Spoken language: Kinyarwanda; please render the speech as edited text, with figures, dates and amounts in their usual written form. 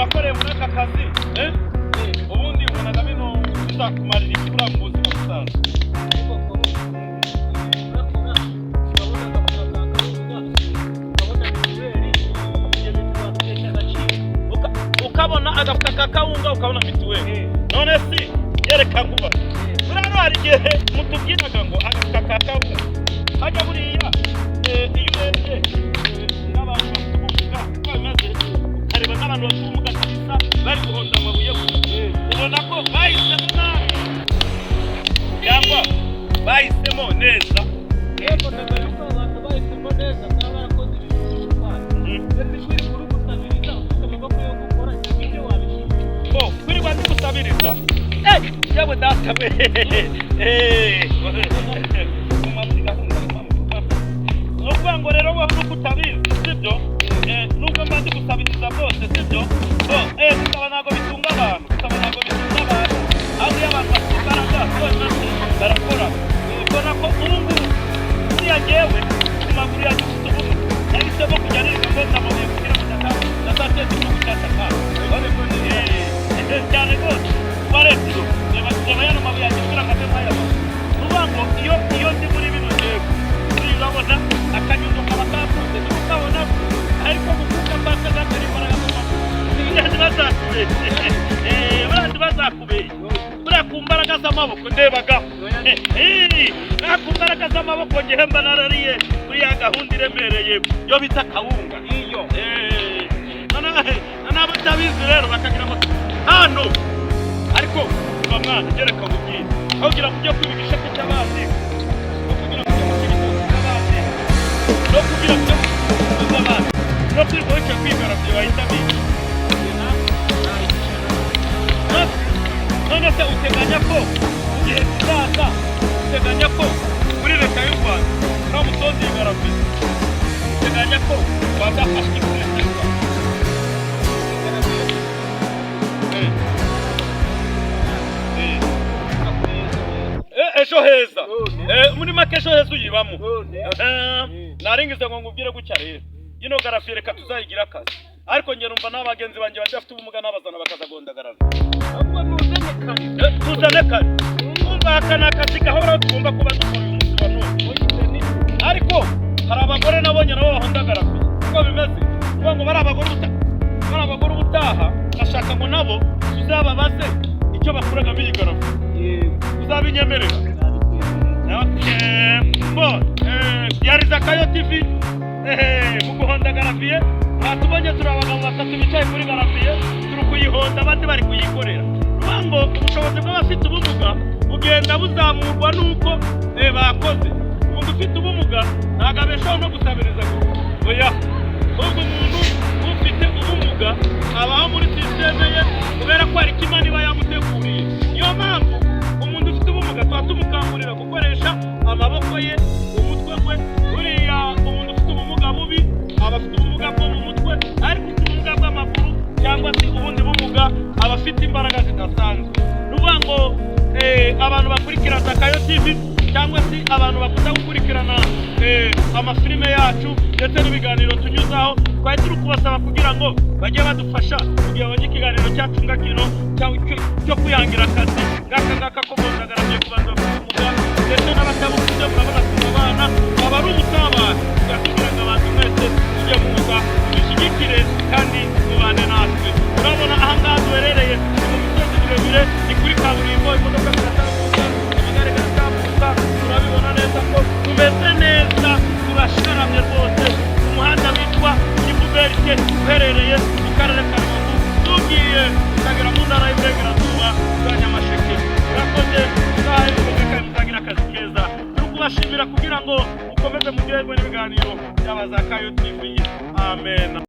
wakoreye muri aka kazi ubundi ubonaga bino bizakumarira ikura mu buzima busanzwe. Ukabona agafuka kakawunga ukabona mituweli. None si yereka kuba burano hari igihe mutubwiraga ngo agafuka kakawunga hajya buriya iyo urebye n'abantu bafite ubumuga uko bimeze ukareba n'abantu bafite ubumuga kabisa bari guhonda amabuye ubona ko bahisemo nabi cyangwa bahisemo neza. Yego ndabona ko abantu bahisemo neza kandi barakoze ibintu by'ubutwari. Kwirirwa ndigusabiriza yewe datawe nukuvuga ngo rero wowe nuko utabizi sibyo nubwo mba ndigusabiriza bwose sibyo gusaba ntabwo bitunga abantu aho iyo abantu bafite imbaraga bose barakora ubona ko ubu ngubu uriya ngewe ku maguru yanjye ufite ubumuga yahisemo kujya niga mbona amabuye kugira ngo nazateze igihugu cyacu cyane rwose waretiro reba yano mabuye yanjye kugira ngo ave mayabo nuvuga ngo iyo ndi muri bino ntego uriya urabona akanyundo kaba kafunze ntukabona ariko gukuka mbaka zakari imbaraga mu maguru ntibazakubeye buriya ku mbaraga z'amaboko ndebagaho ku mbaraga z'amaboko ngewe mba narariye buriya gahunda iremereye yo bita kawunga iyo nabo utabizi rero bakagira ngo hano ariko uba mwana gereka mubwire aho ugira ngo ujye kwiba igisheke cy'abandi no kugira ngo ujye mu kibitoki cy'abandi no kugira ngo ujye mu z'abandi no kwirirwa wicaye kwigarabye wahita bica. None se uteganya ko mu gihe kizaza uteganya ko muri leta y'u Rwanda nta musozi yigarabye uteganya ko wazafasha iki muri leta y'u Rwanda ejo heza muri make ejo heza uyibamo naringize ngo ngubwire gutya rero ino garafi reka tuzayigira akazi ariko nge numva n'abagenzi banjye badafite ubumuga n'abazana bakazagondagara tuzane kare numva aka ni akazi gahoraho tugomba kuba dukora uyu munsi wa none ariko hari abagore nabonye nabo bahondagara uko bimeze kuvuga ngo bari abagore ubutaha bashaka ngo nabo tuzababaze icyo bakuragamo iyi garafi uzabinyemerera yari Zakayo TV mu guhonda garafiye mwatubonye turi abagabo batatu bicaye kuri garafiye turi kuyihonda abandi bari kuyikorera ruvuga ngo ubushobozi bw'abafite ubumuga bugenda buzamurwa n'uko bakoze umuntu ufite ubumuga ntabwo abeshaho no gusabiriza oya ahubwo umuntu ufite ubumuga abaho muri sisiteme ye kubera ko hari Imana iba yamuteguriye. Niyo mpamvu umuntu ufite ubumuga tuba tumukangurira gukoresha amaboko ye umutwe we buriya umuntu ufite ubumuga bubi aba afite ubumuga bwo mu mutwe ariko ufite ubumuga bw'amaguru cyangwa se ubundi bumuga aba afite imbaraga zidasanzwe. Nuvuga ngo abantu bakurikira Zakayo TV cyangwa se abantu bakunda gukurikirana amafilime yacu ndetse n'ibiganiro tunyuzaho twari turi kubasaba kugira ngo bajye badufasha kugira ngo ikiganiro cyacu ngakino cyo kwihangira akazi ngaka ko bondagaramye ku bantu bafite ubumuga ndetse n'abatabufite murabona abana aba ari ubusabane kugira ngo abantu mwese tujye mu mwuga dushyigikire kandi mubane natwe. Urabona aha ngaha duherereye ni mu misozi miremire ni kuri kaburimbo imodoka ziratambuka amagare garatambuka turabibona neza ko tumeze neza turasharamye rwose. Umuhanda witwa Kibuberike uherereye mu karere ka Rubavu tugiye tukagera mu ntara y'Iburengerazuba bwa Nyamasheke. Urakoze uzahaye imodoka kandi muzagira akazi keza. Turi kubashimira kugira ngo mukomeze muryoherwe n'ibiganiro by'aba Zakayo TV. Amen.